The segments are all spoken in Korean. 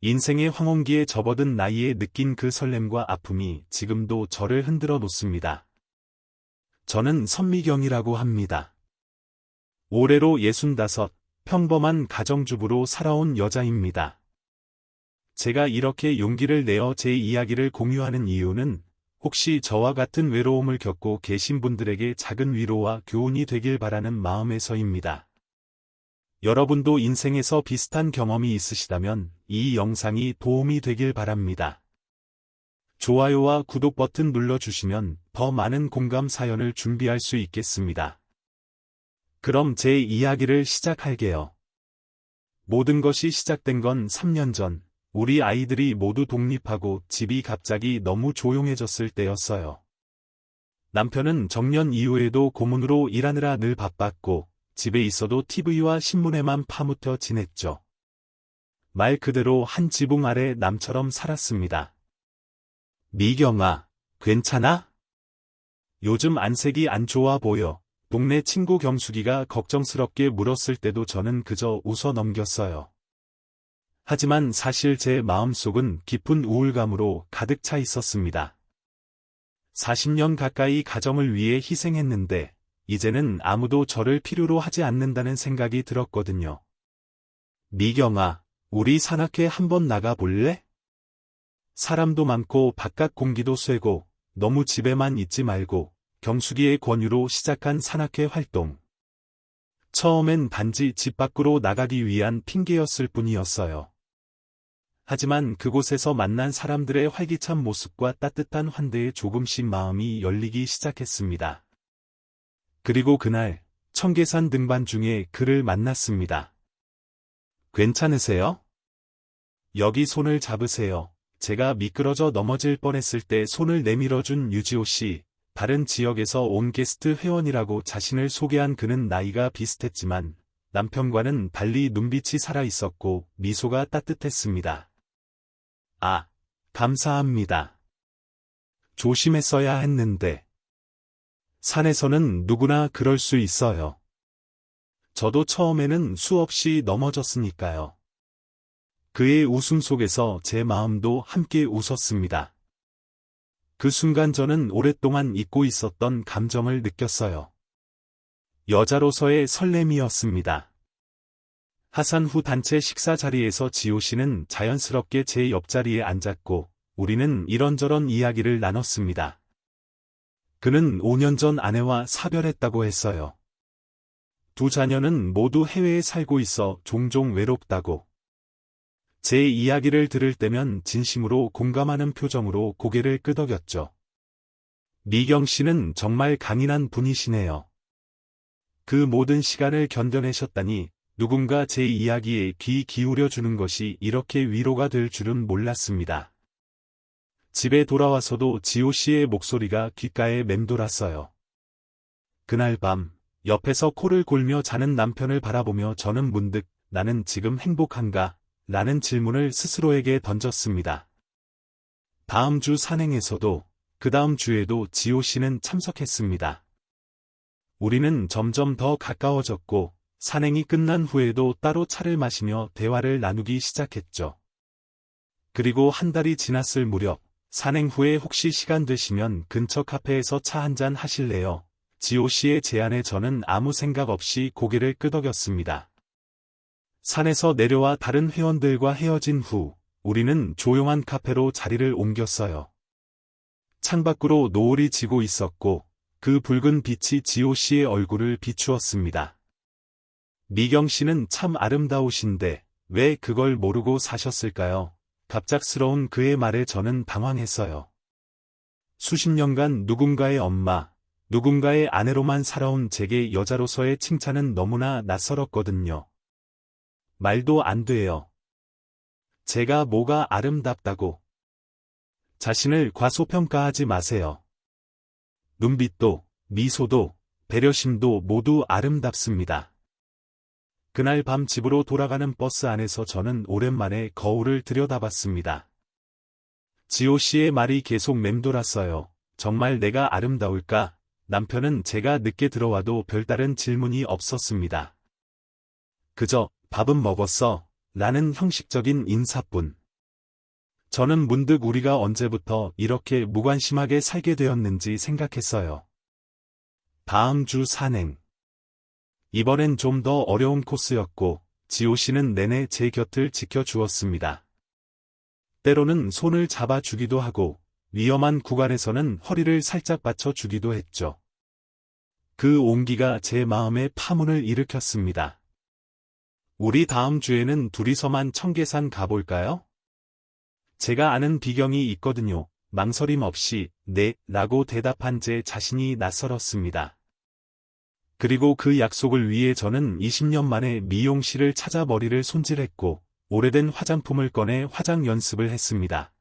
인생의 황혼기에 접어든 나이에 느낀 그 설렘과 아픔이 지금도 저를 흔들어 놓습니다. 저는 선미경이라고 합니다. 올해로 65, 평범한 가정주부로 살아온 여자입니다. 제가 이렇게 용기를 내어 제 이야기를 공유하는 이유는 혹시 저와 같은 외로움을 겪고 계신 분들에게 작은 위로와 교훈이 되길 바라는 마음에서입니다. 여러분도 인생에서 비슷한 경험이 있으시다면 이 영상이 도움이 되길 바랍니다. 좋아요와 구독 버튼 눌러주시면 더 많은 공감 사연을 준비할 수 있겠습니다. 그럼 제 이야기를 시작할게요. 모든 것이 시작된 건 3년 전, 우리 아이들이 모두 독립하고 집이 갑자기 너무 조용해졌을 때였어요. 남편은 정년 이후에도 고문으로 일하느라 늘 바빴고, 집에 있어도 TV와 신문에만 파묻혀 지냈죠. 말 그대로 한 지붕 아래 남처럼 살았습니다. 미경아, 괜찮아? 요즘 안색이 안 좋아 보여. 동네 친구 경숙이가 걱정스럽게 물었을 때도 저는 그저 웃어 넘겼어요. 하지만 사실 제 마음속은 깊은 우울감으로 가득 차 있었습니다. 40년 가까이 가정을 위해 희생했는데, 이제는 아무도 저를 필요로 하지 않는다는 생각이 들었거든요. 미경아, 우리 산악회 한번 나가볼래? 사람도 많고 바깥 공기도 쐬고 너무 집에만 있지 말고 경숙이의 권유로 시작한 산악회 활동. 처음엔 단지 집 밖으로 나가기 위한 핑계였을 뿐이었어요. 하지만 그곳에서 만난 사람들의 활기찬 모습과 따뜻한 환대에 조금씩 마음이 열리기 시작했습니다. 그리고 그날 청계산 등반 중에 그를 만났습니다. 괜찮으세요? 여기 손을 잡으세요. 제가 미끄러져 넘어질 뻔했을 때 손을 내밀어준 유지호 씨, 다른 지역에서 온 게스트 회원이라고 자신을 소개한 그는 나이가 비슷했지만 남편과는 달리 눈빛이 살아있었고 미소가 따뜻했습니다. 아, 감사합니다. 조심했어야 했는데. 산에서는 누구나 그럴 수 있어요. 저도 처음에는 수없이 넘어졌으니까요. 그의 웃음 속에서 제 마음도 함께 웃었습니다. 그 순간 저는 오랫동안 잊고 있었던 감정을 느꼈어요. 여자로서의 설렘이었습니다. 하산 후 단체 식사 자리에서 지호 씨는 자연스럽게 제 옆자리에 앉았고 우리는 이런저런 이야기를 나눴습니다. 그는 5년 전 아내와 사별했다고 했어요. 두 자녀는 모두 해외에 살고 있어 종종 외롭다고. 제 이야기를 들을 때면 진심으로 공감하는 표정으로 고개를 끄덕였죠. 미경 씨는 정말 강인한 분이시네요. 그 모든 시간을 견뎌내셨다니 누군가 제 이야기에 귀 기울여주는 것이 이렇게 위로가 될 줄은 몰랐습니다. 집에 돌아와서도 지호 씨의 목소리가 귓가에 맴돌았어요. 그날 밤, 옆에서 코를 골며 자는 남편을 바라보며 저는 문득 나는 지금 행복한가? 라는 질문을 스스로에게 던졌습니다. 다음 주 산행에서도, 그 다음 주에도 지호 씨는 참석했습니다. 우리는 점점 더 가까워졌고, 산행이 끝난 후에도 따로 차를 마시며 대화를 나누기 시작했죠. 그리고 한 달이 지났을 무렵, 산행 후에 혹시 시간 되시면 근처 카페에서 차 한잔 하실래요? 지호 씨의 제안에 저는 아무 생각 없이 고개를 끄덕였습니다. 산에서 내려와 다른 회원들과 헤어진 후, 우리는 조용한 카페로 자리를 옮겼어요. 창밖으로 노을이 지고 있었고, 그 붉은 빛이 지호 씨의 얼굴을 비추었습니다. 미경 씨는 참 아름다우신데, 왜 그걸 모르고 사셨을까요? 갑작스러운 그의 말에 저는 당황했어요. 수십 년간 누군가의 엄마, 누군가의 아내로만 살아온 제게 여자로서의 칭찬은 너무나 낯설었거든요. 말도 안 돼요. 제가 뭐가 아름답다고. 자신을 과소평가하지 마세요. 눈빛도, 미소도, 배려심도 모두 아름답습니다. 그날 밤 집으로 돌아가는 버스 안에서 저는 오랜만에 거울을 들여다봤습니다. 지호 씨의 말이 계속 맴돌았어요. 정말 내가 아름다울까? 남편은 제가 늦게 들어와도 별다른 질문이 없었습니다. 그저 밥은 먹었어? 라는 형식적인 인사뿐. 저는 문득 우리가 언제부터 이렇게 무관심하게 살게 되었는지 생각했어요. 다음 주 산행. 이번엔 좀 더 어려운 코스였고, 지호 씨는 내내 제 곁을 지켜주었습니다. 때로는 손을 잡아주기도 하고, 위험한 구간에서는 허리를 살짝 받쳐주기도 했죠. 그 온기가 제 마음에 파문을 일으켰습니다. 우리 다음 주에는 둘이서만 청계산 가볼까요? 제가 아는 비경이 있거든요. 망설임 없이 네 라고 대답한 제 자신이 낯설었습니다. 그리고 그 약속을 위해 저는 20년 만에 미용실을 찾아 머리를 손질했고 오래된 화장품을 꺼내 화장 연습을 했습니다.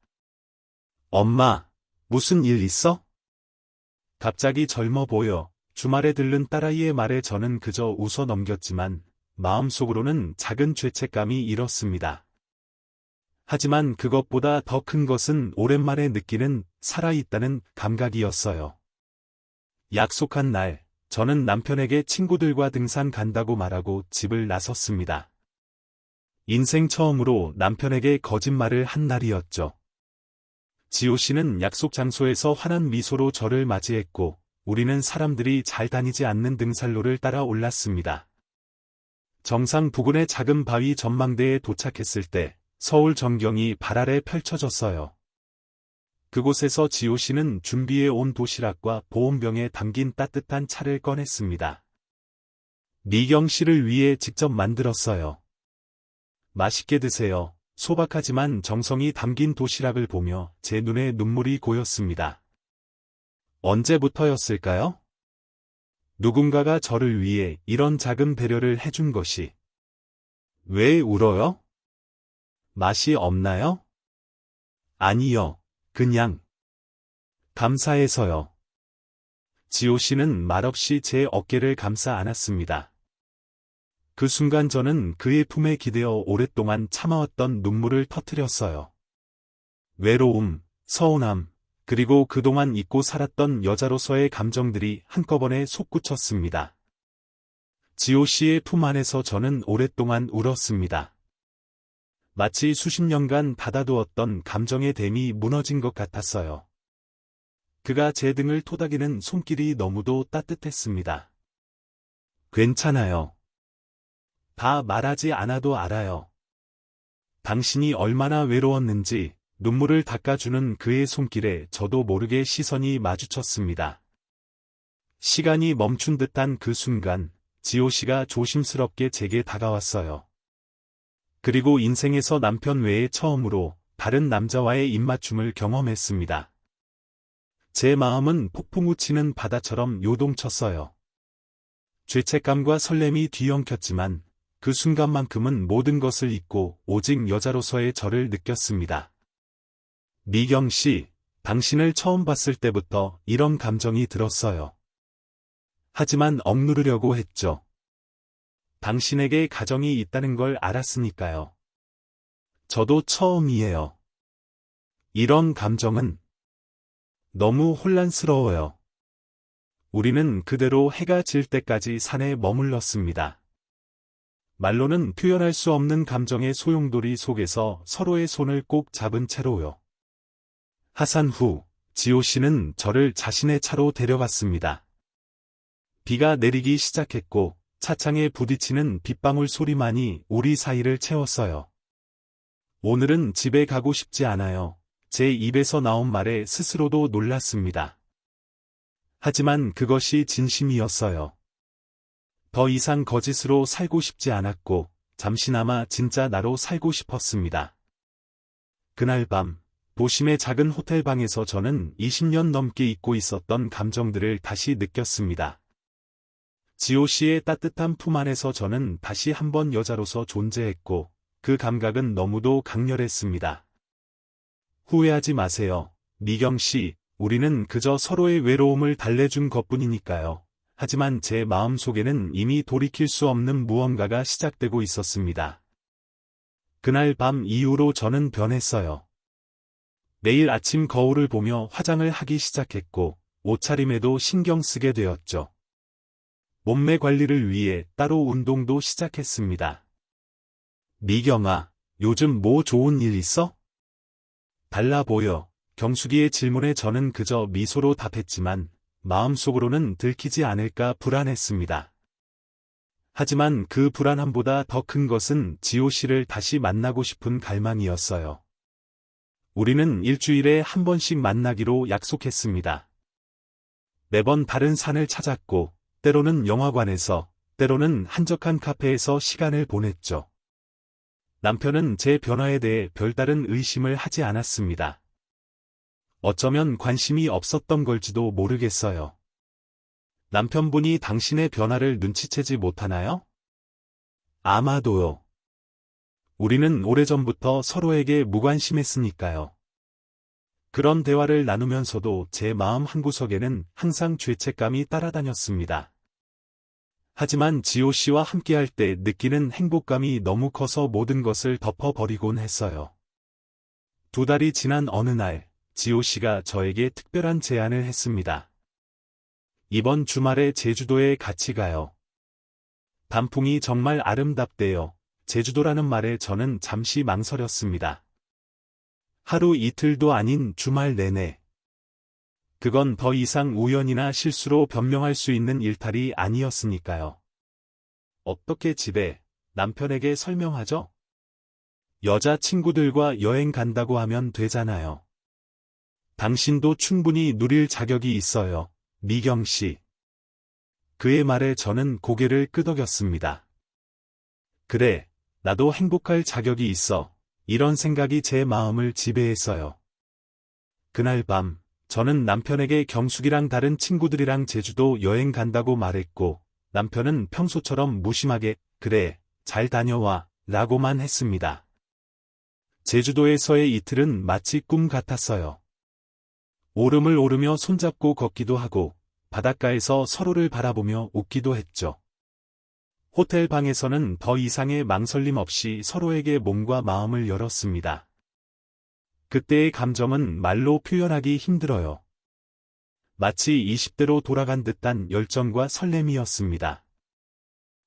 엄마, 무슨 일 있어? 갑자기 젊어 보여. 주말에 들른 딸아이의 말에 저는 그저 웃어 넘겼지만 마음속으로는 작은 죄책감이 일었습니다. 하지만 그것보다 더 큰 것은 오랜만에 느끼는 살아있다는 감각이었어요. 약속한 날, 저는 남편에게 친구들과 등산 간다고 말하고 집을 나섰습니다. 인생 처음으로 남편에게 거짓말을 한 날이었죠. 지호 씨는 약속 장소에서 환한 미소로 저를 맞이했고, 우리는 사람들이 잘 다니지 않는 등산로를 따라 올랐습니다. 정상 부근의 작은 바위 전망대에 도착했을 때, 서울 전경이 발 아래 펼쳐졌어요. 그곳에서 지호 씨는 준비해 온 도시락과 보온병에 담긴 따뜻한 차를 꺼냈습니다. 미경 씨를 위해 직접 만들었어요. 맛있게 드세요. 소박하지만 정성이 담긴 도시락을 보며 제 눈에 눈물이 고였습니다. 언제부터였을까요? 누군가가 저를 위해 이런 작은 배려를 해준 것이. 왜 울어요? 맛이 없나요? 아니요. 그냥 감사해서요. 지호 씨는 말없이 제 어깨를 감싸 안았습니다. 그 순간 저는 그의 품에 기대어 오랫동안 참아왔던 눈물을 터뜨렸어요. 외로움, 서운함, 그리고 그동안 잊고 살았던 여자로서의 감정들이 한꺼번에 솟구쳤습니다. 지호 씨의 품 안에서 저는 오랫동안 울었습니다. 마치 수십 년간 닫아두었던 감정의 댐이 무너진 것 같았어요. 그가 제 등을 토닥이는 손길이 너무도 따뜻했습니다. 괜찮아요. 다 말하지 않아도 알아요. 당신이 얼마나 외로웠는지 눈물을 닦아주는 그의 손길에 저도 모르게 시선이 마주쳤습니다. 시간이 멈춘 듯한 그 순간, 지호 씨가 조심스럽게 제게 다가왔어요. 그리고 인생에서 남편 외에 처음으로 다른 남자와의 입맞춤을 경험했습니다. 제 마음은 폭풍우 치는 바다처럼 요동쳤어요. 죄책감과 설렘이 뒤엉켰지만 그 순간만큼은 모든 것을 잊고 오직 여자로서의 저를 느꼈습니다. 미경 씨, 당신을 처음 봤을 때부터 이런 감정이 들었어요. 하지만 억누르려고 했죠. 당신에게 가정이 있다는 걸 알았으니까요. 저도 처음이에요. 이런 감정은 너무 혼란스러워요. 우리는 그대로 해가 질 때까지 산에 머물렀습니다. 말로는 표현할 수 없는 감정의 소용돌이 속에서 서로의 손을 꼭 잡은 채로요. 하산 후, 지호 씨는 저를 자신의 차로 데려갔습니다. 비가 내리기 시작했고, 차창에 부딪히는 빗방울 소리만이 우리 사이를 채웠어요. 오늘은 집에 가고 싶지 않아요. 제 입에서 나온 말에 스스로도 놀랐습니다. 하지만 그것이 진심이었어요. 더 이상 거짓으로 살고 싶지 않았고, 잠시나마 진짜 나로 살고 싶었습니다. 그날 밤, 도심의 작은 호텔방에서 저는 20년 넘게 잊고 있었던 감정들을 다시 느꼈습니다. 지호 씨의 따뜻한 품 안에서 저는 다시 한번 여자로서 존재했고, 그 감각은 너무도 강렬했습니다. 후회하지 마세요. 미경 씨, 우리는 그저 서로의 외로움을 달래준 것뿐이니까요. 하지만 제 마음속에는 이미 돌이킬 수 없는 무언가가 시작되고 있었습니다. 그날 밤 이후로 저는 변했어요. 매일 아침 거울을 보며 화장을 하기 시작했고, 옷차림에도 신경 쓰게 되었죠. 몸매 관리를 위해 따로 운동도 시작했습니다. 미경아, 요즘 뭐 좋은 일 있어? 달라 보여. 경숙이의 질문에 저는 그저 미소로 답했지만 마음속으로는 들키지 않을까 불안했습니다. 하지만 그 불안함보다 더 큰 것은 지호 씨를 다시 만나고 싶은 갈망이었어요. 우리는 일주일에 한 번씩 만나기로 약속했습니다. 매번 다른 산을 찾았고, 때로는 영화관에서, 때로는 한적한 카페에서 시간을 보냈죠. 남편은 제 변화에 대해 별다른 의심을 하지 않았습니다. 어쩌면 관심이 없었던 걸지도 모르겠어요. 남편분이 당신의 변화를 눈치채지 못하나요? 아마도요. 우리는 오래전부터 서로에게 무관심했으니까요. 그런 대화를 나누면서도 제 마음 한구석에는 항상 죄책감이 따라다녔습니다. 하지만 지호 씨와 함께할 때 느끼는 행복감이 너무 커서 모든 것을 덮어버리곤 했어요. 2달이 지난 어느 날, 지호 씨가 저에게 특별한 제안을 했습니다. 이번 주말에 제주도에 같이 가요. 단풍이 정말 아름답대요. 제주도라는 말에 저는 잠시 망설였습니다. 하루 이틀도 아닌 주말 내내. 그건 더 이상 우연이나 실수로 변명할 수 있는 일탈이 아니었으니까요. 어떻게 집에 남편에게 설명하죠? 여자친구들과 여행 간다고 하면 되잖아요. 당신도 충분히 누릴 자격이 있어요, 미경 씨. 그의 말에 저는 고개를 끄덕였습니다. 그래, 나도 행복할 자격이 있어. 이런 생각이 제 마음을 지배했어요. 그날 밤, 저는 남편에게 경숙이랑 다른 친구들이랑 제주도 여행 간다고 말했고, 남편은 평소처럼 무심하게, 그래, 잘 다녀와, 라고만 했습니다. 제주도에서의 이틀은 마치 꿈 같았어요. 오름을 오르며 손잡고 걷기도 하고, 바닷가에서 서로를 바라보며 웃기도 했죠. 호텔 방에서는 더 이상의 망설임 없이 서로에게 몸과 마음을 열었습니다. 그때의 감정은 말로 표현하기 힘들어요. 마치 20대로 돌아간 듯한 열정과 설렘이었습니다.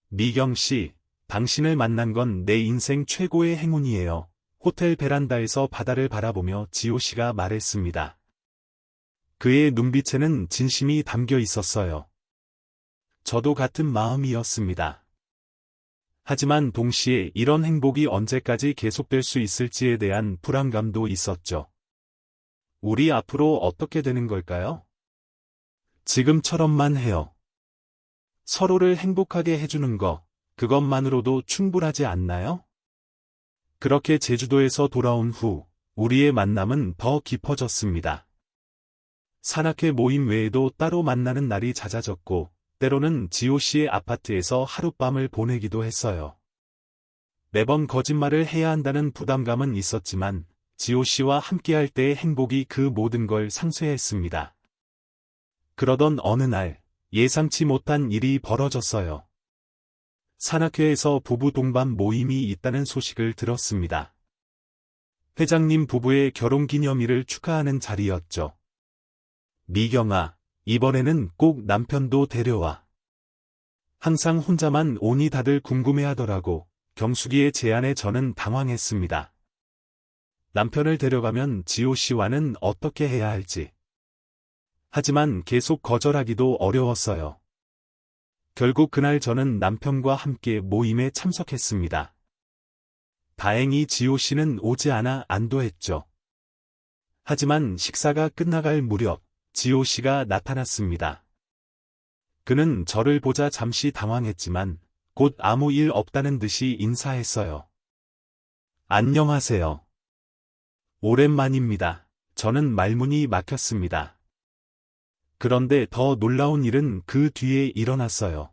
미경 씨, 당신을 만난 건 내 인생 최고의 행운이에요. 호텔 베란다에서 바다를 바라보며 지호 씨가 말했습니다. 그의 눈빛에는 진심이 담겨 있었어요. 저도 같은 마음이었습니다. 하지만 동시에 이런 행복이 언제까지 계속될 수 있을지에 대한 불안감도 있었죠. 우리 앞으로 어떻게 되는 걸까요? 지금처럼만 해요. 서로를 행복하게 해주는 거, 그것만으로도 충분하지 않나요? 그렇게 제주도에서 돌아온 후, 우리의 만남은 더 깊어졌습니다. 산악회 모임 외에도 따로 만나는 날이 잦아졌고, 때로는 지호 씨의 아파트에서 하룻밤을 보내기도 했어요. 매번 거짓말을 해야 한다는 부담감은 있었지만, 지호 씨와 함께할 때의 행복이 그 모든 걸 상쇄했습니다. 그러던 어느 날, 예상치 못한 일이 벌어졌어요. 산악회에서 부부 동반 모임이 있다는 소식을 들었습니다. 회장님 부부의 결혼기념일을 축하하는 자리였죠. 미경아, 이번에는 꼭 남편도 데려와. 항상 혼자만 오니 다들 궁금해하더라고. 경숙이의 제안에 저는 당황했습니다. 남편을 데려가면 지호 씨와는 어떻게 해야 할지. 하지만 계속 거절하기도 어려웠어요. 결국 그날 저는 남편과 함께 모임에 참석했습니다. 다행히 지호 씨는 오지 않아 안도했죠. 하지만 식사가 끝나갈 무렵, 지호 씨가 나타났습니다. 그는 저를 보자 잠시 당황했지만 곧 아무 일 없다는 듯이 인사했어요. 안녕하세요. 오랜만입니다. 저는 말문이 막혔습니다. 그런데 더 놀라운 일은 그 뒤에 일어났어요.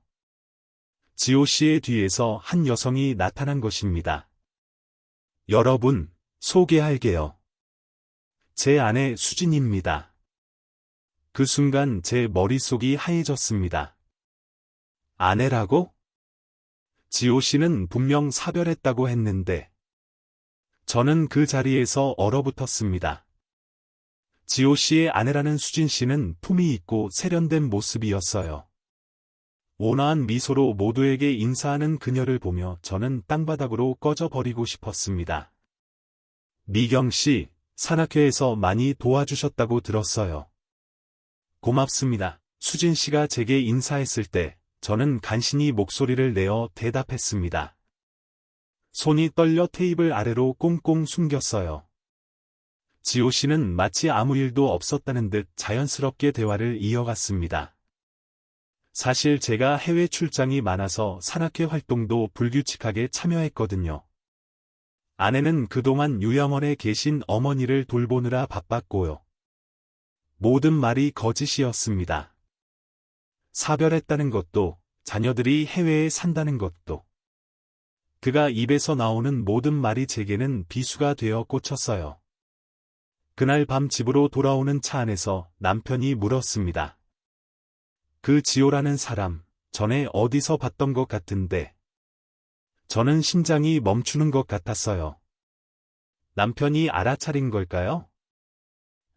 지호 씨의 뒤에서 한 여성이 나타난 것입니다. 여러분, 소개할게요. 제 아내 수진입니다. 그 순간 제 머릿속이 하얘졌습니다. 아내라고? 지호 씨는 분명 사별했다고 했는데. 저는 그 자리에서 얼어붙었습니다. 지호 씨의 아내라는 수진 씨는 품이 있고 세련된 모습이었어요. 온화한 미소로 모두에게 인사하는 그녀를 보며 저는 땅바닥으로 꺼져버리고 싶었습니다. 미경 씨, 산악회에서 많이 도와주셨다고 들었어요. 고맙습니다. 수진 씨가 제게 인사했을 때 저는 간신히 목소리를 내어 대답했습니다. 손이 떨려 테이블 아래로 꽁꽁 숨겼어요. 지호 씨는 마치 아무 일도 없었다는 듯 자연스럽게 대화를 이어갔습니다. 사실 제가 해외 출장이 많아서 산악회 활동도 불규칙하게 참여했거든요. 아내는 그동안 요양원에 계신 어머니를 돌보느라 바빴고요. 모든 말이 거짓이었습니다. 사별했다는 것도, 자녀들이 해외에 산다는 것도. 그가 입에서 나오는 모든 말이 제게는 비수가 되어 꽂혔어요. 그날 밤 집으로 돌아오는 차 안에서 남편이 물었습니다. 그 지호라는 사람, 전에 어디서 봤던 것 같은데. 저는 심장이 멈추는 것 같았어요. 남편이 알아차린 걸까요?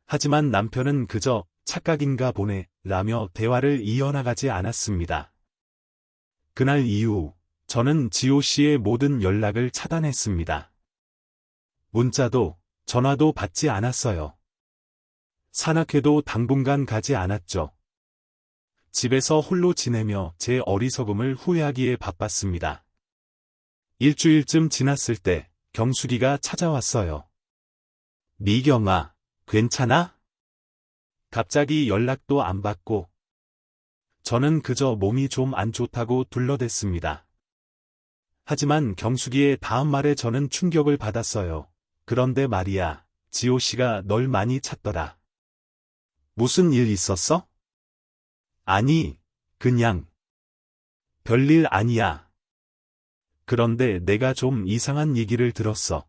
하지만 남편은 그저 착각인가 보네, 라며 대화를 이어나가지 않았습니다. 그날 이후, 저는 지호 씨의 모든 연락을 차단했습니다. 문자도, 전화도 받지 않았어요. 산악회도 당분간 가지 않았죠. 집에서 홀로 지내며 제 어리석음을 후회하기에 바빴습니다. 일주일쯤 지났을 때 경숙이가 찾아왔어요. 미경아, 괜찮아? 갑자기 연락도 안 받고. 저는 그저 몸이 좀 안 좋다고 둘러댔습니다. 하지만 경숙이의 다음 말에 저는 충격을 받았어요. 그런데 말이야, 지호 씨가 널 많이 찾더라. 무슨 일 있었어? 아니, 그냥. 별일 아니야. 그런데 내가 좀 이상한 얘기를 들었어.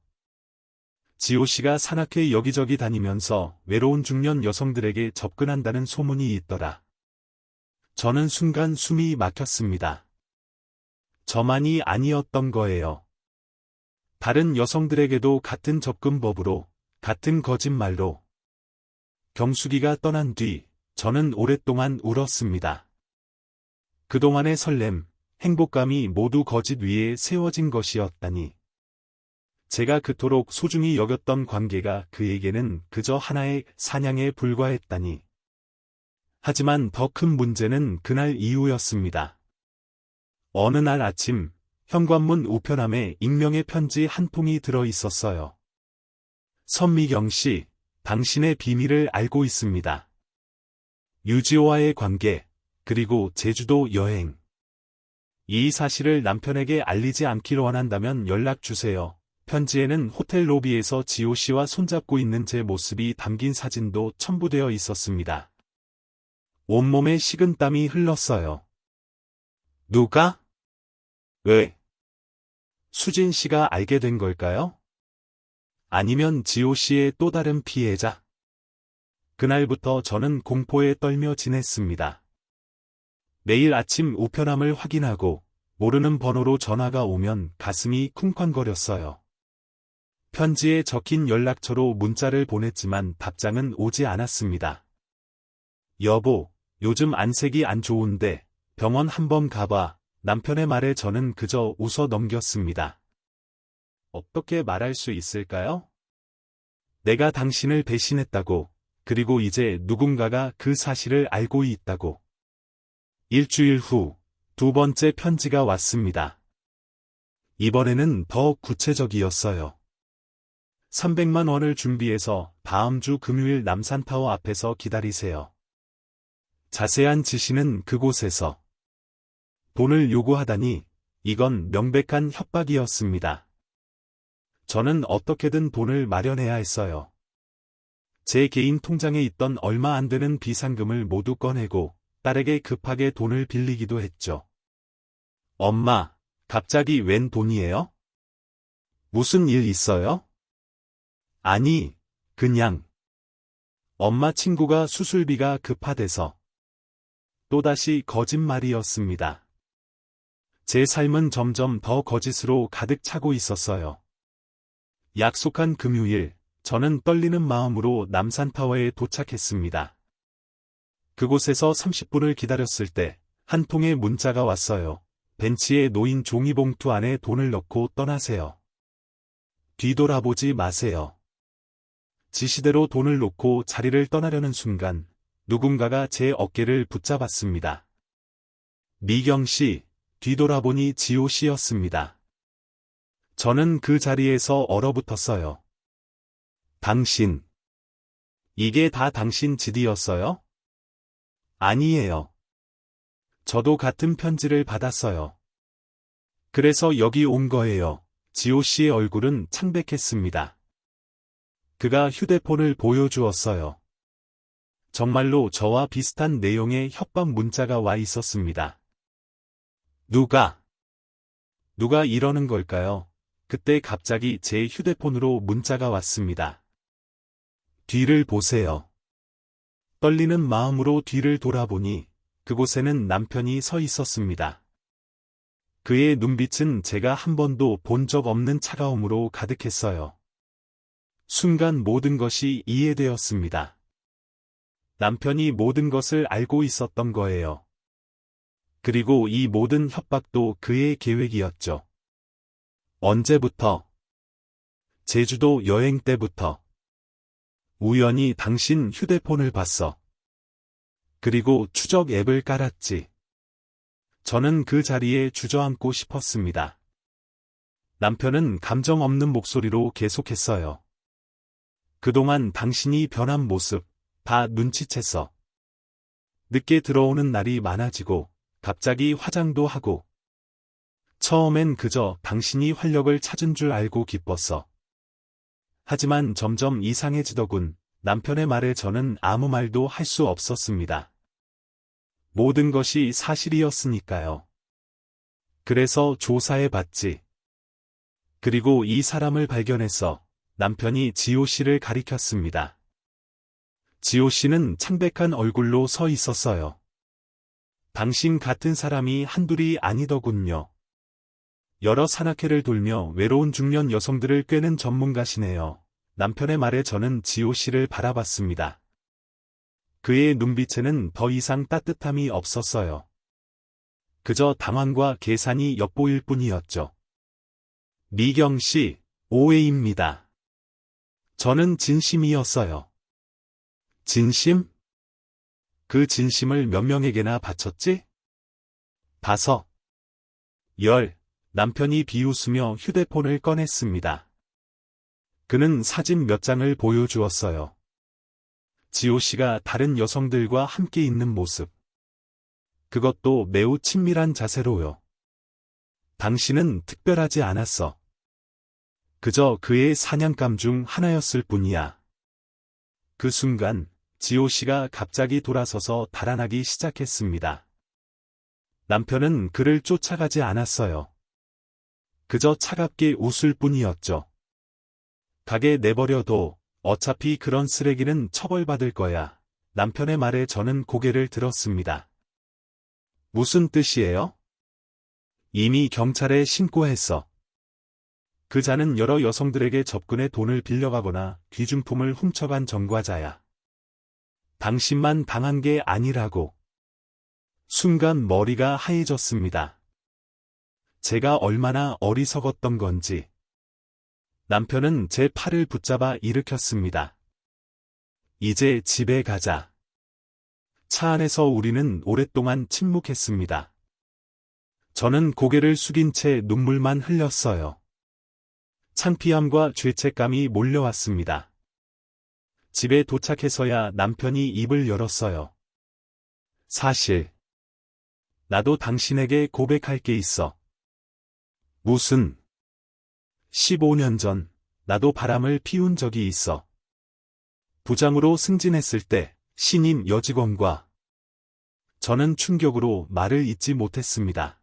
지호 씨가 산악회 여기저기 다니면서 외로운 중년 여성들에게 접근한다는 소문이 있더라. 저는 순간 숨이 막혔습니다. 저만이 아니었던 거예요. 다른 여성들에게도 같은 접근법으로, 같은 거짓말로. 경숙이가 떠난 뒤, 저는 오랫동안 울었습니다. 그동안의 설렘, 행복감이 모두 거짓 위에 세워진 것이었다니. 제가 그토록 소중히 여겼던 관계가 그에게는 그저 하나의 사냥에 불과했다니. 하지만 더 큰 문제는 그날 이후였습니다. 어느 날 아침, 현관문 우편함에 익명의 편지 한 통이 들어 있었어요. 선미경 씨, 당신의 비밀을 알고 있습니다. 유지호와의 관계, 그리고 제주도 여행. 이 사실을 남편에게 알리지 않기를 원한다면 연락 주세요. 편지에는 호텔 로비에서 지호 씨와 손잡고 있는 제 모습이 담긴 사진도 첨부되어 있었습니다. 온몸에 식은땀이 흘렀어요. 누가? 왜? 수진 씨가 알게 된 걸까요? 아니면 지호 씨의 또 다른 피해자? 그날부터 저는 공포에 떨며 지냈습니다. 매일 아침 우편함을 확인하고 모르는 번호로 전화가 오면 가슴이 쿵쾅거렸어요. 편지에 적힌 연락처로 문자를 보냈지만 답장은 오지 않았습니다. 여보, 요즘 안색이 안 좋은데 병원 한번 가봐. 남편의 말에 저는 그저 웃어 넘겼습니다. 어떻게 말할 수 있을까요? 내가 당신을 배신했다고, 그리고 이제 누군가가 그 사실을 알고 있다고. 일주일 후, 두 번째 편지가 왔습니다. 이번에는 더 구체적이었어요. 300만 원을 준비해서 다음 주 금요일 남산타워 앞에서 기다리세요. 자세한 지시는 그곳에서. 돈을 요구하다니, 이건 명백한 협박이었습니다. 저는 어떻게든 돈을 마련해야 했어요. 제 개인 통장에 있던 얼마 안 되는 비상금을 모두 꺼내고 딸에게 급하게 돈을 빌리기도 했죠. 엄마, 갑자기 웬 돈이에요? 무슨 일 있어요? 아니, 그냥. 엄마 친구가 수술비가 급하대서. 또다시 거짓말이었습니다. 제 삶은 점점 더 거짓으로 가득 차고 있었어요. 약속한 금요일, 저는 떨리는 마음으로 남산타워에 도착했습니다. 그곳에서 30분을 기다렸을 때, 한 통의 문자가 왔어요. 벤치에 놓인 종이봉투 안에 돈을 넣고 떠나세요. 뒤돌아보지 마세요. 지시대로 돈을 놓고 자리를 떠나려는 순간 누군가가 제 어깨를 붙잡았습니다. 미경 씨, 뒤돌아보니 지호 씨였습니다. 저는 그 자리에서 얼어붙었어요. 당신. 이게 다 당신 짓이었어요? 아니에요. 저도 같은 편지를 받았어요. 그래서 여기 온 거예요. 지호 씨의 얼굴은 창백했습니다. 그가 휴대폰을 보여주었어요. 정말로 저와 비슷한 내용의 협박 문자가 와 있었습니다. 누가 이러는 걸까요? 그때 갑자기 제 휴대폰으로 문자가 왔습니다. 뒤를 보세요. 떨리는 마음으로 뒤를 돌아보니 그곳에는 남편이 서 있었습니다. 그의 눈빛은 제가 한 번도 본 적 없는 차가움으로 가득했어요. 순간 모든 것이 이해되었습니다. 남편이 모든 것을 알고 있었던 거예요. 그리고 이 모든 협박도 그의 계획이었죠. 언제부터? 제주도 여행 때부터. 우연히 당신 휴대폰을 봤어. 그리고 추적 앱을 깔았지. 저는 그 자리에 주저앉고 싶었습니다. 남편은 감정 없는 목소리로 계속했어요. 그동안 당신이 변한 모습 다 눈치챘어. 늦게 들어오는 날이 많아지고 갑자기 화장도 하고. 처음엔 그저 당신이 활력을 찾은 줄 알고 기뻤어. 하지만 점점 이상해지더군. 남편의 말에 저는 아무 말도 할 수 없었습니다. 모든 것이 사실이었으니까요. 그래서 조사해봤지. 그리고 이 사람을 발견해서 남편이 지호 씨를 가리켰습니다. 지호 씨는 창백한 얼굴로 서 있었어요. 당신 같은 사람이 한둘이 아니더군요. 여러 산악회를 돌며 외로운 중년 여성들을 꿰는 전문가시네요. 남편의 말에 저는 지호 씨를 바라봤습니다. 그의 눈빛에는 더 이상 따뜻함이 없었어요. 그저 당황과 계산이 엿보일 뿐이었죠. 미경 씨, 오해입니다. 저는 진심이었어요. 진심? 그 진심을 몇 명에게나 바쳤지? 5, 10. 남편이 비웃으며 휴대폰을 꺼냈습니다. 그는 사진 몇 장을 보여주었어요. 지호 씨가 다른 여성들과 함께 있는 모습. 그것도 매우 친밀한 자세로요. 당신은 특별하지 않았어. 그저 그의 사냥감 중 하나였을 뿐이야. 그 순간 지호 씨가 갑자기 돌아서서 달아나기 시작했습니다. 남편은 그를 쫓아가지 않았어요. 그저 차갑게 웃을 뿐이었죠. 가게 내버려둬. 어차피 그런 쓰레기는 처벌받을 거야. 남편의 말에 저는 고개를 들었습니다. 무슨 뜻이에요? 이미 경찰에 신고했어. 그 자는 여러 여성들에게 접근해 돈을 빌려가거나 귀중품을 훔쳐간 전과자야. 당신만 당한 게 아니라고. 순간 머리가 하얘졌습니다. 제가 얼마나 어리석었던 건지. 남편은 제 팔을 붙잡아 일으켰습니다. 이제 집에 가자. 차 안에서 우리는 오랫동안 침묵했습니다. 저는 고개를 숙인 채 눈물만 흘렸어요. 창피함과 죄책감이 몰려왔습니다. 집에 도착해서야 남편이 입을 열었어요. 사실, 나도 당신에게 고백할 게 있어. 무슨? 15년 전, 나도 바람을 피운 적이 있어. 부장으로 승진했을 때, 신임 여직원과 저는 충격으로 말을 잇지 못했습니다.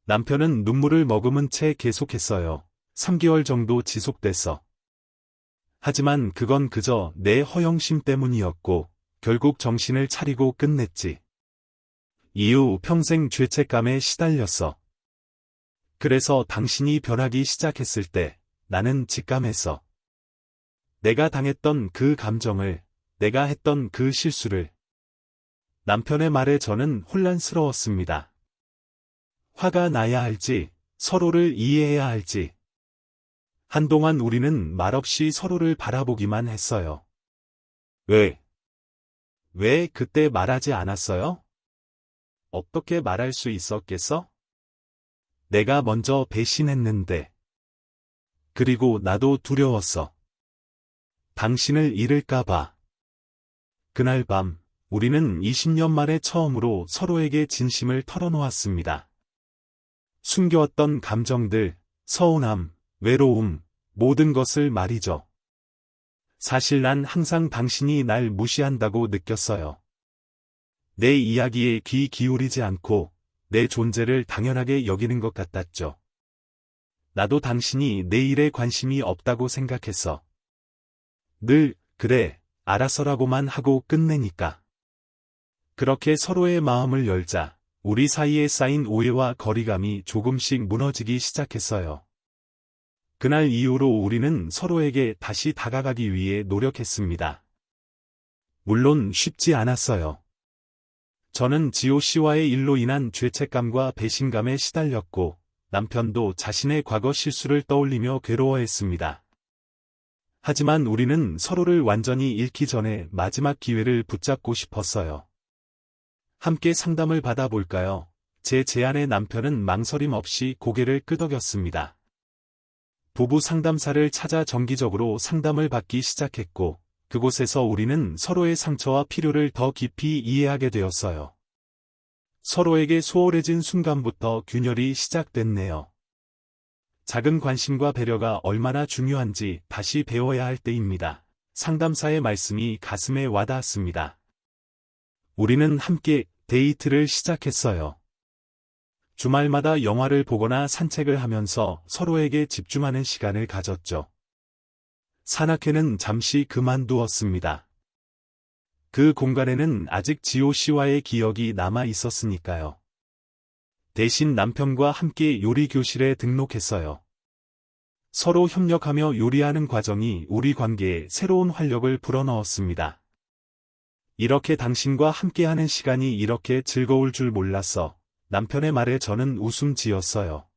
남편은 눈물을 머금은 채 계속했어요. 3개월 정도 지속됐어. 하지만 그건 그저 내 허영심 때문이었고, 결국 정신을 차리고 끝냈지. 이후 평생 죄책감에 시달렸어. 그래서 당신이 변하기 시작했을 때 나는 직감했어. 내가 당했던 그 감정을, 내가 했던 그 실수를. 남편의 말에 저는 혼란스러웠습니다. 화가 나야 할지, 서로를 이해해야 할지. 한동안 우리는 말없이 서로를 바라보기만 했어요. 왜 그때 말하지 않았어요? 어떻게 말할 수 있었겠어? 내가 먼저 배신했는데. 그리고 나도 두려웠어. 당신을 잃을까봐. 그날 밤, 우리는 20년 만에 처음으로 서로에게 진심을 털어놓았습니다. 숨겨왔던 감정들, 서운함, 외로움, 모든 것을 말이죠. 사실 난 항상 당신이 날 무시한다고 느꼈어요. 내 이야기에 귀 기울이지 않고 내 존재를 당연하게 여기는 것 같았죠. 나도 당신이 내 일에 관심이 없다고 생각했어. 늘, 그래, 알아서라고만 하고 끝내니까. 그렇게 서로의 마음을 열자, 우리 사이에 쌓인 오해와 거리감이 조금씩 무너지기 시작했어요. 그날 이후로 우리는 서로에게 다시 다가가기 위해 노력했습니다. 물론 쉽지 않았어요. 저는 지호 씨와의 일로 인한 죄책감과 배신감에 시달렸고, 남편도 자신의 과거 실수를 떠올리며 괴로워했습니다. 하지만 우리는 서로를 완전히 잃기 전에 마지막 기회를 붙잡고 싶었어요. 함께 상담을 받아볼까요? 제 제안에 남편은 망설임 없이 고개를 끄덕였습니다. 부부 상담사를 찾아 정기적으로 상담을 받기 시작했고, 그곳에서 우리는 서로의 상처와 필요를 더 깊이 이해하게 되었어요. 서로에게 소홀해진 순간부터 균열이 시작됐네요. 작은 관심과 배려가 얼마나 중요한지 다시 배워야 할 때입니다. 상담사의 말씀이 가슴에 와닿았습니다. 우리는 함께 데이트를 시작했어요. 주말마다 영화를 보거나 산책을 하면서 서로에게 집중하는 시간을 가졌죠. 산악회는 잠시 그만두었습니다. 그 공간에는 아직 지호 씨와의 기억이 남아 있었으니까요. 대신 남편과 함께 요리 교실에 등록했어요. 서로 협력하며 요리하는 과정이 우리 관계에 새로운 활력을 불어넣었습니다. 이렇게 당신과 함께하는 시간이 이렇게 즐거울 줄 몰랐어. 남편의 말에 저는 웃음 지었어요.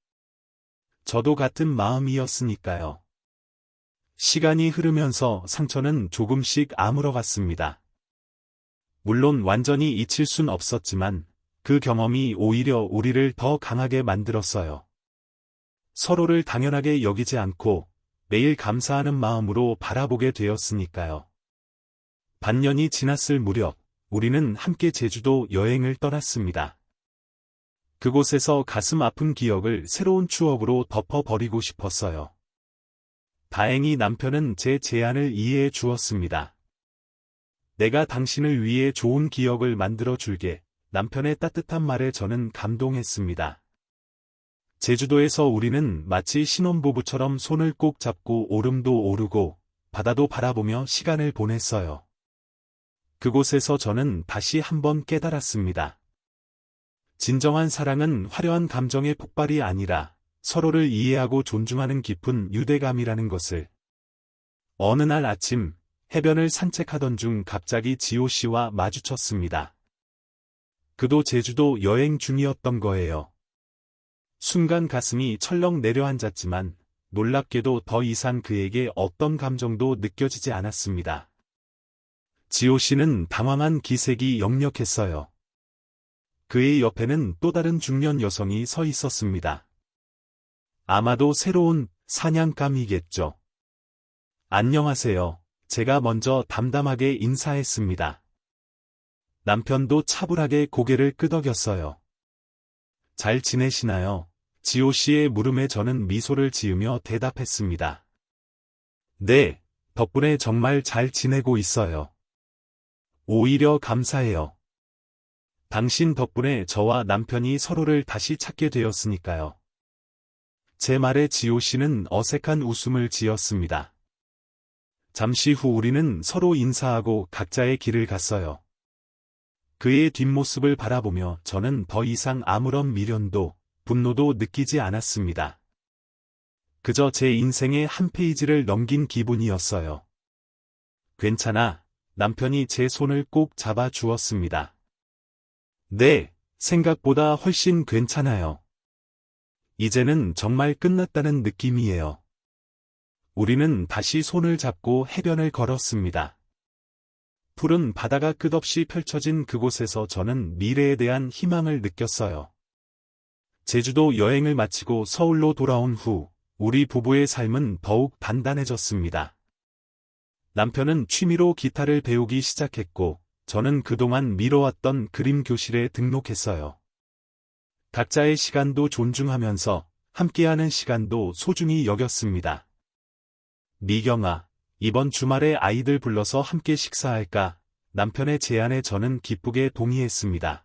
저도 같은 마음이었으니까요. 시간이 흐르면서 상처는 조금씩 아물어갔습니다. 물론 완전히 잊힐 순 없었지만 그 경험이 오히려 우리를 더 강하게 만들었어요. 서로를 당연하게 여기지 않고 매일 감사하는 마음으로 바라보게 되었으니까요. 반년이 지났을 무렵 우리는 함께 제주도 여행을 떠났습니다. 그곳에서 가슴 아픈 기억을 새로운 추억으로 덮어버리고 싶었어요. 다행히 남편은 제 제안을 이해해 주었습니다. 내가 당신을 위해 좋은 기억을 만들어 줄게. 남편의 따뜻한 말에 저는 감동했습니다. 제주도에서 우리는 마치 신혼부부처럼 손을 꼭 잡고 오름도 오르고 바다도 바라보며 시간을 보냈어요. 그곳에서 저는 다시 한번 깨달았습니다. 진정한 사랑은 화려한 감정의 폭발이 아니라 서로를 이해하고 존중하는 깊은 유대감이라는 것을. 어느 날 아침, 해변을 산책하던 중 갑자기 지호 씨와 마주쳤습니다. 그도 제주도 여행 중이었던 거예요. 순간 가슴이 철렁 내려앉았지만 놀랍게도 더 이상 그에게 어떤 감정도 느껴지지 않았습니다. 지호 씨는 당황한 기색이 역력했어요. 그의 옆에는 또 다른 중년 여성이 서 있었습니다. 아마도 새로운 사냥감이겠죠. 안녕하세요. 제가 먼저 담담하게 인사했습니다. 남편도 차분하게 고개를 끄덕였어요. 잘 지내시나요? 지호 씨의 물음에 저는 미소를 지으며 대답했습니다. 네, 덕분에 정말 잘 지내고 있어요. 오히려 감사해요. 당신 덕분에 저와 남편이 서로를 다시 찾게 되었으니까요. 제 말에 지호 씨는 어색한 웃음을 지었습니다. 잠시 후 우리는 서로 인사하고 각자의 길을 갔어요. 그의 뒷모습을 바라보며 저는 더 이상 아무런 미련도 분노도 느끼지 않았습니다. 그저 제 인생의 한 페이지를 넘긴 기분이었어요. 괜찮아. 남편이 제 손을 꼭 잡아 주었습니다. 네, 생각보다 훨씬 괜찮아요. 이제는 정말 끝났다는 느낌이에요. 우리는 다시 손을 잡고 해변을 걸었습니다. 푸른 바다가 끝없이 펼쳐진 그곳에서 저는 미래에 대한 희망을 느꼈어요. 제주도 여행을 마치고 서울로 돌아온 후 우리 부부의 삶은 더욱 단단해졌습니다. 남편은 취미로 기타를 배우기 시작했고 저는 그동안 미뤄왔던 그림 교실에 등록했어요. 각자의 시간도 존중하면서 함께하는 시간도 소중히 여겼습니다. 미경아, 이번 주말에 아이들 불러서 함께 식사할까? 남편의 제안에 저는 기쁘게 동의했습니다.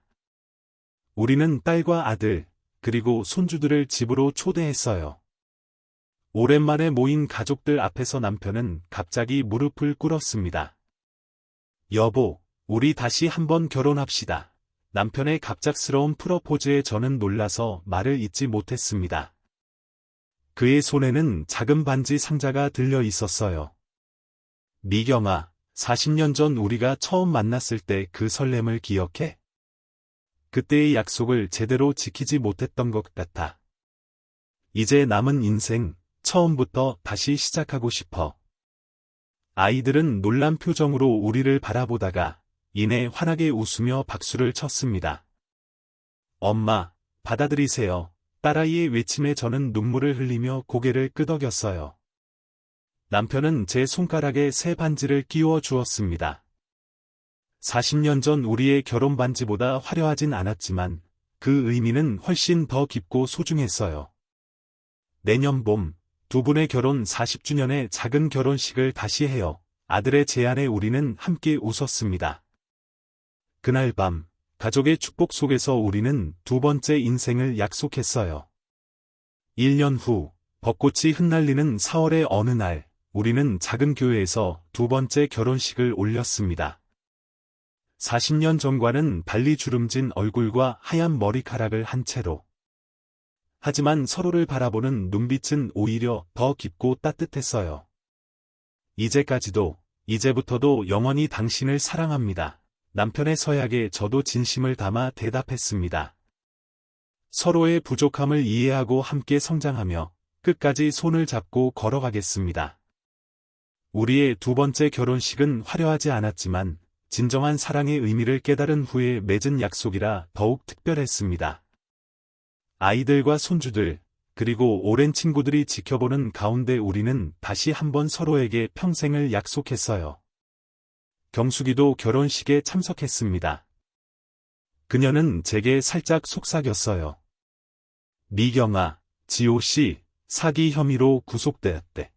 우리는 딸과 아들, 그리고 손주들을 집으로 초대했어요. 오랜만에 모인 가족들 앞에서 남편은 갑자기 무릎을 꿇었습니다. 여보, 우리 다시 한번 결혼합시다. 남편의 갑작스러운 프러포즈에 저는 놀라서 말을 잇지 못했습니다. 그의 손에는 작은 반지 상자가 들려 있었어요. 미경아, 40년 전 우리가 처음 만났을 때 그 설렘을 기억해? 그때의 약속을 제대로 지키지 못했던 것 같아. 이제 남은 인생, 처음부터 다시 시작하고 싶어. 아이들은 놀란 표정으로 우리를 바라보다가 이내 환하게 웃으며 박수를 쳤습니다. 엄마, 받아들이세요. 딸아이의 외침에 저는 눈물을 흘리며 고개를 끄덕였어요. 남편은 제 손가락에 새 반지를 끼워 주었습니다. 40년 전 우리의 결혼 반지보다 화려하진 않았지만 그 의미는 훨씬 더 깊고 소중했어요. 내년 봄, 두 분의 결혼 40주년의 작은 결혼식을 다시 해요. 아들의 제안에 우리는 함께 웃었습니다. 그날 밤, 가족의 축복 속에서 우리는 두 번째 인생을 약속했어요. 1년 후, 벚꽃이 흩날리는 4월의 어느 날, 우리는 작은 교회에서 두 번째 결혼식을 올렸습니다. 40년 전과는 달리 주름진 얼굴과 하얀 머리카락을 한 채로. 하지만 서로를 바라보는 눈빛은 오히려 더 깊고 따뜻했어요. 이제까지도, 이제부터도 영원히 당신을 사랑합니다. 남편의 서약에 저도 진심을 담아 대답했습니다. 서로의 부족함을 이해하고 함께 성장하며 끝까지 손을 잡고 걸어가겠습니다. 우리의 두 번째 결혼식은 화려하지 않았지만 진정한 사랑의 의미를 깨달은 후에 맺은 약속이라 더욱 특별했습니다. 아이들과 손주들, 그리고 오랜 친구들이 지켜보는 가운데 우리는 다시 한번 서로에게 평생을 약속했어요. 경숙이도 결혼식에 참석했습니다. 그녀는 제게 살짝 속삭였어요. 미경아, 지호씨, 사기 혐의로 구속되었대.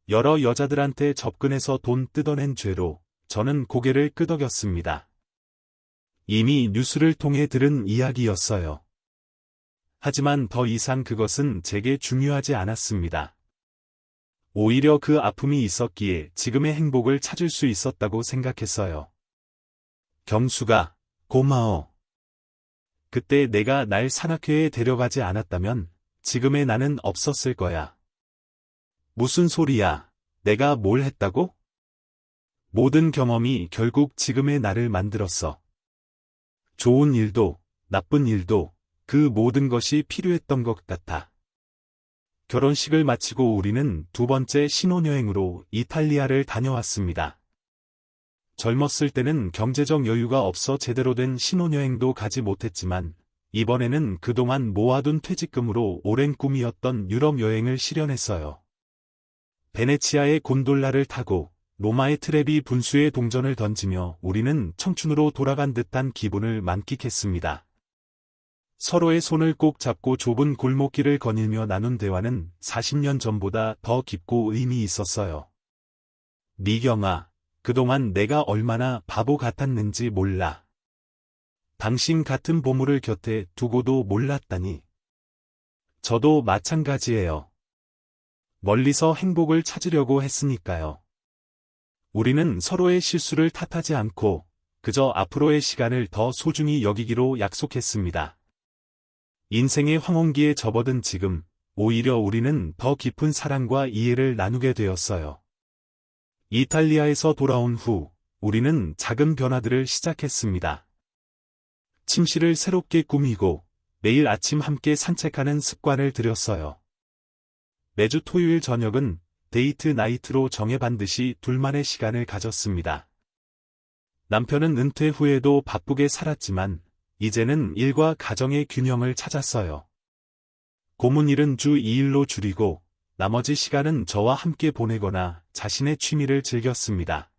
여러 여자들한테 접근해서 돈 뜯어낸 죄로 저는 고개를 끄덕였습니다. 이미 뉴스를 통해 들은 이야기였어요. 하지만 더 이상 그것은 제게 중요하지 않았습니다. 오히려 그 아픔이 있었기에 지금의 행복을 찾을 수 있었다고 생각했어요. 경수가, 고마워. 그때 내가 날 산악회에 데려가지 않았다면 지금의 나는 없었을 거야. 무슨 소리야? 내가 뭘 했다고? 모든 경험이 결국 지금의 나를 만들었어. 좋은 일도, 나쁜 일도, 그 모든 것이 필요했던 것 같아. 결혼식을 마치고 우리는 두 번째 신혼여행으로 이탈리아를 다녀왔습니다. 젊었을 때는 경제적 여유가 없어 제대로 된 신혼여행도 가지 못했지만 이번에는 그동안 모아둔 퇴직금으로 오랜 꿈이었던 유럽 여행을 실현했어요. 베네치아의 곤돌라를 타고 로마의 트레비 분수에 동전을 던지며 우리는 청춘으로 돌아간 듯한 기분을 만끽했습니다. 서로의 손을 꼭 잡고 좁은 골목길을 거닐며 나눈 대화는 40년 전보다 더 깊고 의미 있었어요. 미경아, 그동안 내가 얼마나 바보 같았는지 몰라. 당신 같은 보물을 곁에 두고도 몰랐다니. 저도 마찬가지예요. 멀리서 행복을 찾으려고 했으니까요. 우리는 서로의 실수를 탓하지 않고 그저 앞으로의 시간을 더 소중히 여기기로 약속했습니다. 인생의 황혼기에 접어든 지금, 오히려 우리는 더 깊은 사랑과 이해를 나누게 되었어요. 이탈리아에서 돌아온 후, 우리는 작은 변화들을 시작했습니다. 침실을 새롭게 꾸미고, 매일 아침 함께 산책하는 습관을 들였어요. 매주 토요일 저녁은 데이트 나이트로 정해 반드시 둘만의 시간을 가졌습니다. 남편은 은퇴 후에도 바쁘게 살았지만 이제는 일과 가정의 균형을 찾았어요. 고문 일은 주 2일로 줄이고 나머지 시간은 저와 함께 보내거나 자신의 취미를 즐겼습니다.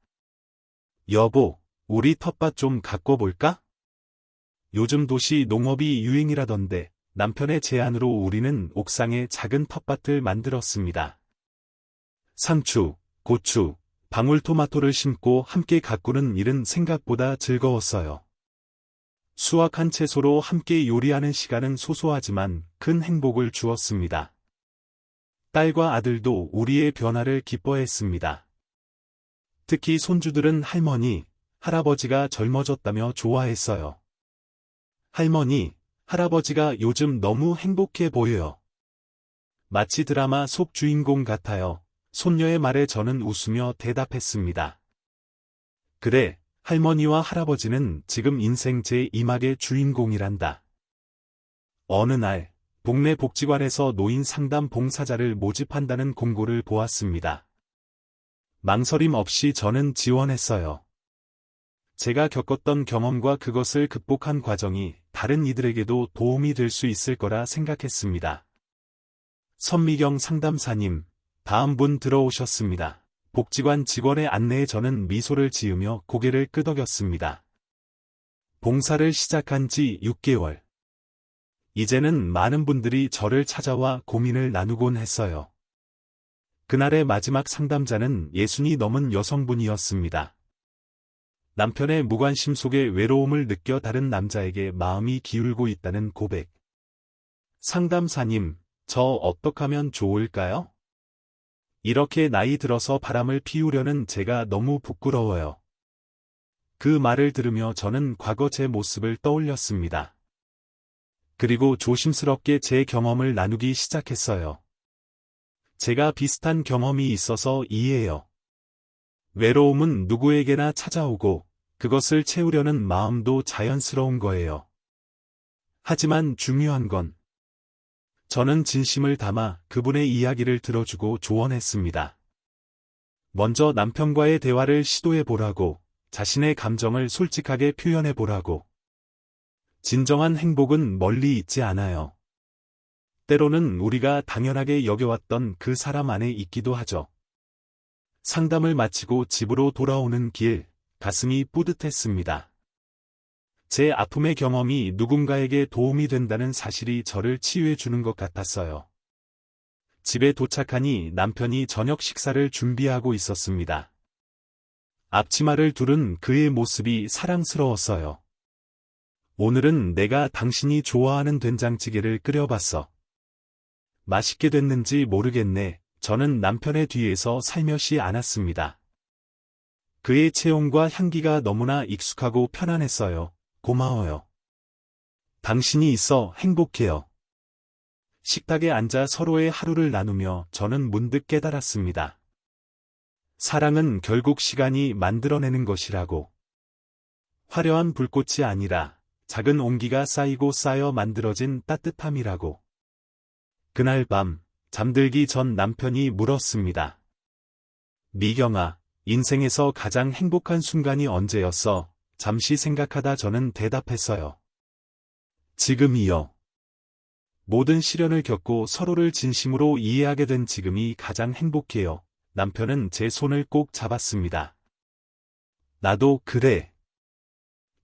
여보, 우리 텃밭 좀 가꿔 볼까? 요즘 도시 농업이 유행이라던데 남편의 제안으로 우리는 옥상에 작은 텃밭을 만들었습니다. 상추, 고추, 방울토마토를 심고 함께 가꾸는 일은 생각보다 즐거웠어요. 수확한 채소로 함께 요리하는 시간은 소소하지만 큰 행복을 주었습니다. 딸과 아들도 우리의 변화를 기뻐했습니다. 특히 손주들은 할머니, 할아버지가 젊어졌다며 좋아했어요. 할머니, 할아버지가 요즘 너무 행복해 보여요. 마치 드라마 속 주인공 같아요. 손녀의 말에 저는 웃으며 대답했습니다. 그래, 할머니와 할아버지는 지금 인생 제2막의 주인공이란다. 어느 날, 동네 복지관에서 노인 상담 봉사자를 모집한다는 공고를 보았습니다. 망설임 없이 저는 지원했어요. 제가 겪었던 경험과 그것을 극복한 과정이 다른 이들에게도 도움이 될 수 있을 거라 생각했습니다. 선미경 상담사님, 다음 분 들어오셨습니다. 복지관 직원의 안내에 저는 미소를 지으며 고개를 끄덕였습니다. 봉사를 시작한 지 6개월. 이제는 많은 분들이 저를 찾아와 고민을 나누곤 했어요. 그날의 마지막 상담자는 60이 넘은 여성분이었습니다. 남편의 무관심 속에 외로움을 느껴 다른 남자에게 마음이 기울고 있다는 고백. 상담사님, 저 어떻게 하면 좋을까요? 이렇게 나이 들어서 바람을 피우려는 제가 너무 부끄러워요. 그 말을 들으며 저는 과거 제 모습을 떠올렸습니다. 그리고 조심스럽게 제 경험을 나누기 시작했어요. 제가 비슷한 경험이 있어서 이해해요. 외로움은 누구에게나 찾아오고 그것을 채우려는 마음도 자연스러운 거예요. 하지만 중요한 건 저는 진심을 담아 그분의 이야기를 들어주고 조언했습니다. 먼저 남편과의 대화를 시도해 보라고, 자신의 감정을 솔직하게 표현해 보라고. 진정한 행복은 멀리 있지 않아요. 때로는 우리가 당연하게 여겨왔던 그 사람 안에 있기도 하죠. 상담을 마치고 집으로 돌아오는 길, 가슴이 뿌듯했습니다. 제 아픔의 경험이 누군가에게 도움이 된다는 사실이 저를 치유해 주는 것 같았어요. 집에 도착하니 남편이 저녁 식사를 준비하고 있었습니다. 앞치마를 두른 그의 모습이 사랑스러웠어요. 오늘은 내가 당신이 좋아하는 된장찌개를 끓여봤어. 맛있게 됐는지 모르겠네. 저는 남편의 뒤에서 살며시 안았습니다. 그의 체온과 향기가 너무나 익숙하고 편안했어요. 고마워요. 당신이 있어 행복해요. 식탁에 앉아 서로의 하루를 나누며 저는 문득 깨달았습니다. 사랑은 결국 시간이 만들어내는 것이라고. 화려한 불꽃이 아니라 작은 온기가 쌓이고 쌓여 만들어진 따뜻함이라고. 그날 밤, 잠들기 전 남편이 물었습니다. 미경아, 인생에서 가장 행복한 순간이 언제였어? 잠시 생각하다 저는 대답했어요. 지금이요. 모든 시련을 겪고 서로를 진심으로 이해하게 된 지금이 가장 행복해요. 남편은 제 손을 꼭 잡았습니다. 나도 그래.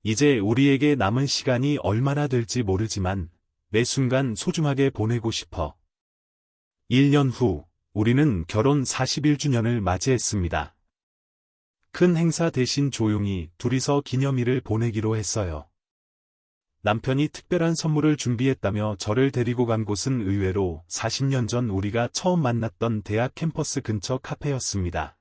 이제 우리에게 남은 시간이 얼마나 될지 모르지만 매 순간 소중하게 보내고 싶어. 1년 후, 우리는 결혼 41주년을 맞이했습니다. 큰 행사 대신 조용히 둘이서 기념일을 보내기로 했어요. 남편이 특별한 선물을 준비했다며 저를 데리고 간 곳은 의외로 40년 전 우리가 처음 만났던 대학 캠퍼스 근처 카페였습니다.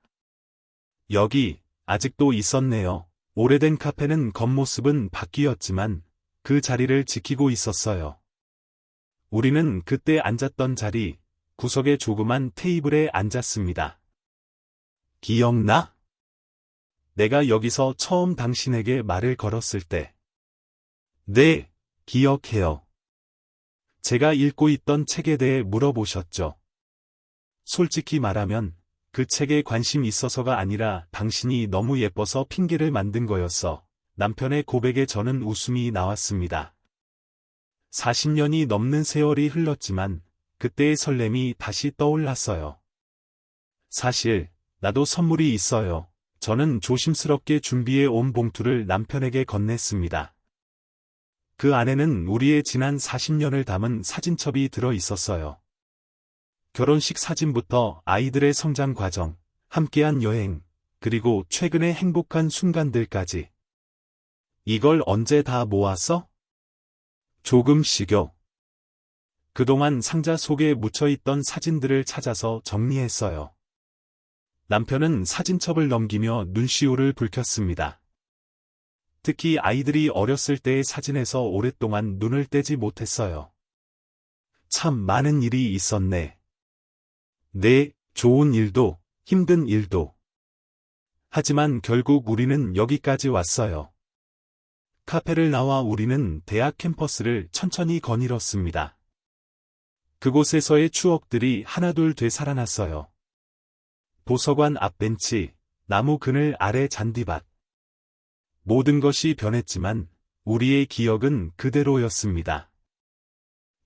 여기, 아직도 있었네요. 오래된 카페는 겉모습은 바뀌었지만 그 자리를 지키고 있었어요. 우리는 그때 앉았던 자리, 구석의 조그만 테이블에 앉았습니다. 기억나? 내가 여기서 처음 당신에게 말을 걸었을 때. 네, 기억해요. 제가 읽고 있던 책에 대해 물어보셨죠. 솔직히 말하면 그 책에 관심 있어서가 아니라 당신이 너무 예뻐서 핑계를 만든 거였어. 남편의 고백에 저는 웃음이 나왔습니다. 40년이 넘는 세월이 흘렀지만 그때의 설렘이 다시 떠올랐어요. 사실 나도 선물이 있어요. 저는 조심스럽게 준비해 온 봉투를 남편에게 건넸습니다. 그 안에는 우리의 지난 40년을 담은 사진첩이 들어 있었어요. 결혼식 사진부터 아이들의 성장 과정, 함께한 여행, 그리고 최근의 행복한 순간들까지. 이걸 언제 다 모았어? 조금씩요. 그동안 상자 속에 묻혀있던 사진들을 찾아서 정리했어요. 남편은 사진첩을 넘기며 눈시울을 붉혔습니다. 특히 아이들이 어렸을 때의 사진에서 오랫동안 눈을 떼지 못했어요. 참 많은 일이 있었네. 네, 좋은 일도, 힘든 일도. 하지만 결국 우리는 여기까지 왔어요. 카페를 나와 우리는 대학 캠퍼스를 천천히 거닐었습니다. 그곳에서의 추억들이 하나둘 되살아났어요. 도서관 앞 벤치, 나무 그늘 아래 잔디밭. 모든 것이 변했지만 우리의 기억은 그대로였습니다.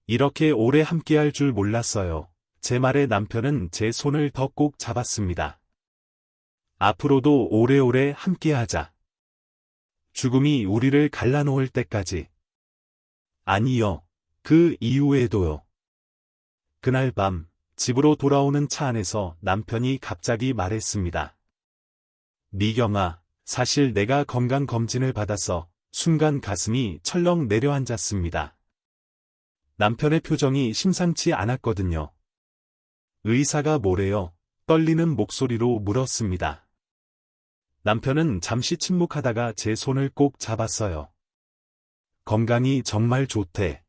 이렇게 오래 함께할 줄 몰랐어요. 제 말에 남편은 제 손을 더 꼭 잡았습니다. 앞으로도 오래오래 함께하자. 죽음이 우리를 갈라놓을 때까지. 아니요, 그 이후에도요. 그날 밤, 집으로 돌아오는 차 안에서 남편이 갑자기 말했습니다. 미경아, 사실 내가 건강검진을 받았어. 순간 가슴이 철렁 내려앉았습니다. 남편의 표정이 심상치 않았거든요. 의사가 뭐래요? 떨리는 목소리로 물었습니다. 남편은 잠시 침묵하다가 제 손을 꼭 잡았어요. 건강이 정말 좋대.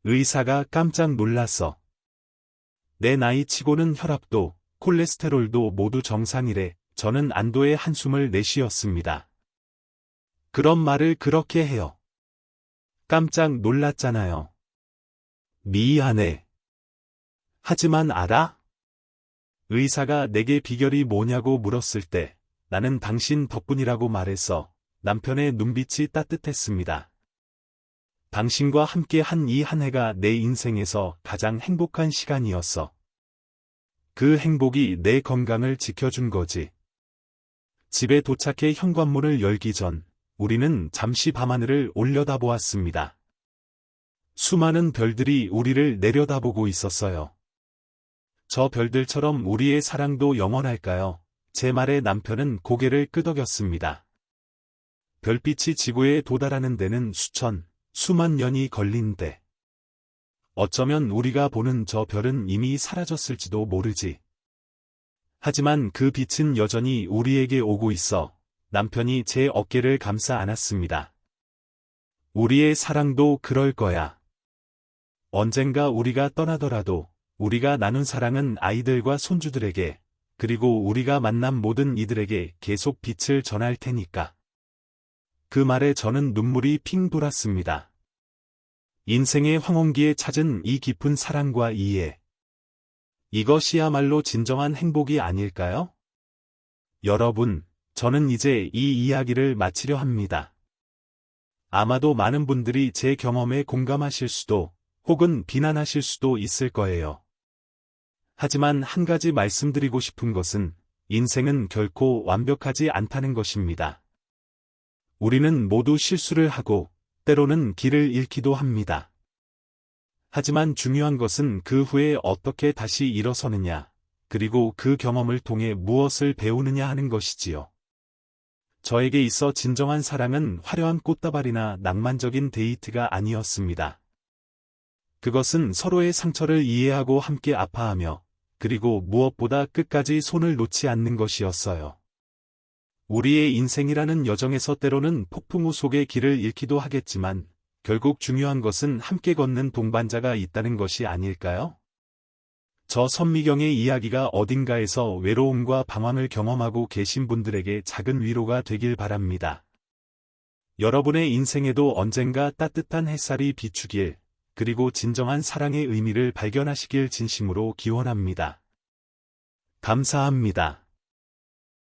의사가 깜짝 놀랐어. 내 나이치고는 혈압도, 콜레스테롤도 모두 정상이래. 저는 안도의 한숨을 내쉬었습니다. 그런 말을 그렇게 해요. 깜짝 놀랐잖아요. 미안해. 하지만 알아? 의사가 내게 비결이 뭐냐고 물었을 때 나는 당신 덕분이라고 말했어. 남편의 눈빛이 따뜻했습니다. 당신과 함께 한 이 한 해가 내 인생에서 가장 행복한 시간이었어. 그 행복이 내 건강을 지켜준 거지. 집에 도착해 현관문을 열기 전 우리는 잠시 밤하늘을 올려다보았습니다. 수많은 별들이 우리를 내려다보고 있었어요. 저 별들처럼 우리의 사랑도 영원할까요? 제 말에 남편은 고개를 끄덕였습니다. 별빛이 지구에 도달하는 데는 수만 년이 걸린대. 어쩌면 우리가 보는 저 별은 이미 사라졌을지도 모르지. 하지만 그 빛은 여전히 우리에게 오고 있어. 남편이 제 어깨를 감싸 안았습니다. 우리의 사랑도 그럴 거야. 언젠가 우리가 떠나더라도 우리가 나눈 사랑은 아이들과 손주들에게, 그리고 우리가 만난 모든 이들에게 계속 빛을 전할 테니까. 그 말에 저는 눈물이 핑 돌았습니다. 인생의 황혼기에 찾은 이 깊은 사랑과 이해. 이것이야말로 진정한 행복이 아닐까요? 여러분, 저는 이제 이 이야기를 마치려 합니다. 아마도 많은 분들이 제 경험에 공감하실 수도, 혹은 비난하실 수도 있을 거예요. 하지만 한 가지 말씀드리고 싶은 것은 인생은 결코 완벽하지 않다는 것입니다. 우리는 모두 실수를 하고 때로는 길을 잃기도 합니다. 하지만 중요한 것은 그 후에 어떻게 다시 일어서느냐, 그리고 그 경험을 통해 무엇을 배우느냐 하는 것이지요. 저에게 있어 진정한 사랑은 화려한 꽃다발이나 낭만적인 데이트가 아니었습니다. 그것은 서로의 상처를 이해하고 함께 아파하며, 그리고 무엇보다 끝까지 손을 놓지 않는 것이었어요. 우리의 인생이라는 여정에서 때로는 폭풍우 속의 길을 잃기도 하겠지만, 결국 중요한 것은 함께 걷는 동반자가 있다는 것이 아닐까요? 저 선미경의 이야기가 어딘가에서 외로움과 방황을 경험하고 계신 분들에게 작은 위로가 되길 바랍니다. 여러분의 인생에도 언젠가 따뜻한 햇살이 비추길, 그리고 진정한 사랑의 의미를 발견하시길 진심으로 기원합니다. 감사합니다.